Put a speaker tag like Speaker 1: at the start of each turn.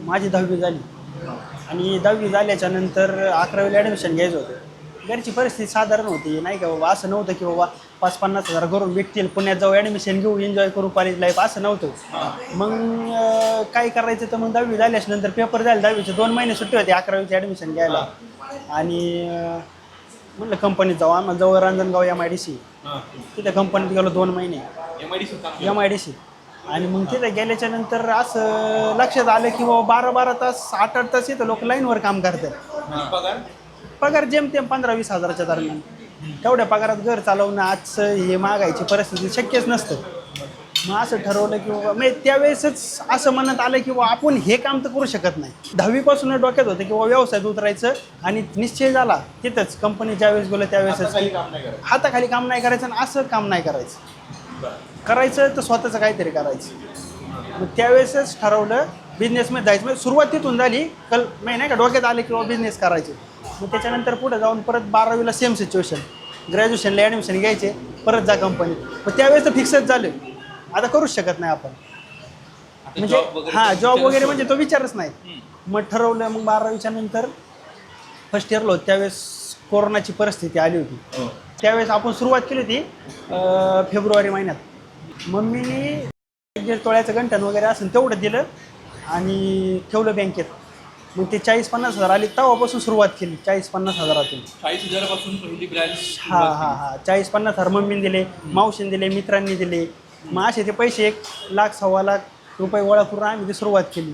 Speaker 1: माझी 10वी झाली आणि 10वी झाल्याच्या नंतर 11वीला ॲडमिशन घ्यायचं होतं. घरची परिस्थिती साधारण होती, नाही का बाबा, असं नव्हतं की बाबा 5-50 हजार घरून भेटतील, पुण्यात जाऊ ॲडमिशन घेऊ, एन्जॉय करू कॉलेज लाईफ, असं नव्हतं. मग काय करायचं तर मग 10वी झाल्याच्या नंतर पेपर झाले, 10वीचे 2 महिने सुट्टी होते 11वीचे ॲडमिशन घ्यायला. आणि म्हटलं कंपनीत जाऊ, आम्हाला जवळ रांजणगाव MIDC, तिथे कंपनीत गेलो 2 महिने MIDC. आणि मग तिथे गेल्याच्या नंतर असं लक्षात आलं की बाबा 12-12 तास 8-8 तास इथं लोक लाईनवर काम करतात. पगार जेमतेम 15-20 हजाराच्या दरम्यान. तेवढ्या पगारात घर चालवणं आजचं हे मागायची परिस्थिती शक्यच नसतं. मग असं ठरवलं की बाबा, म्हणजे त्यावेळेसच असं मनात आलं की बाबा आपण हे काम तर करू शकत नाही. 10वीपासून डोक्यात होतं की बाबा व्यवसायात उतरायचं, आणि निश्चय झाला तिथंच कंपनी ज्यावेळेस गेलं त्यावेळेसच हाताखाली काम नाही करायचं आणि असं काम नाही करायचं तर स्वतःचं काहीतरी करायचं. मग त्यावेळेसच ठरवलं बिझनेसमध्ये जायचं. म्हणजे सुरुवात तिथून झाली, नाही का डोक्यात आले की बाबा बिझनेस करायचे. मग त्याच्यानंतर पुढे जाऊन परत 12वीला सेम सिच्युएशन, ग्रॅज्युएशनला ॲडमिशन घ्यायचे, परत जा कंपनीत. मग त्यावेळेस तर फिक्सच झालं, आता करूच शकत नाही आपण, म्हणजे जॉब वगैरे म्हणजे तो विचारच नाही. मग ठरवलं. मग 12वीच्या नंतर फर्स्ट इयरला होतं त्यावेळेस कोरोनाची परिस्थिती आली होती. त्यावेळेस आपण सुरुवात केली होती फेब्रुवारी महिन्यात. मम्मीने 1.5 तोळ्याचं गंठण वगैरे असेल तेवढं दिलं आणि ठेवलं बँकेत. मग ते 40-50 हजार आली, तेव्हापासून सुरुवात केली 40-50 हजारातून.
Speaker 2: 40,000 पासून पहिली ब्रँच.
Speaker 1: 40-50 हजार मम्मीने दिले, मावशीने दिले, मित्रांनी दिले. मग असे ते पैसे 1 लाख 1.25 लाख रुपये गोळा करून आम्ही ती सुरुवात केली.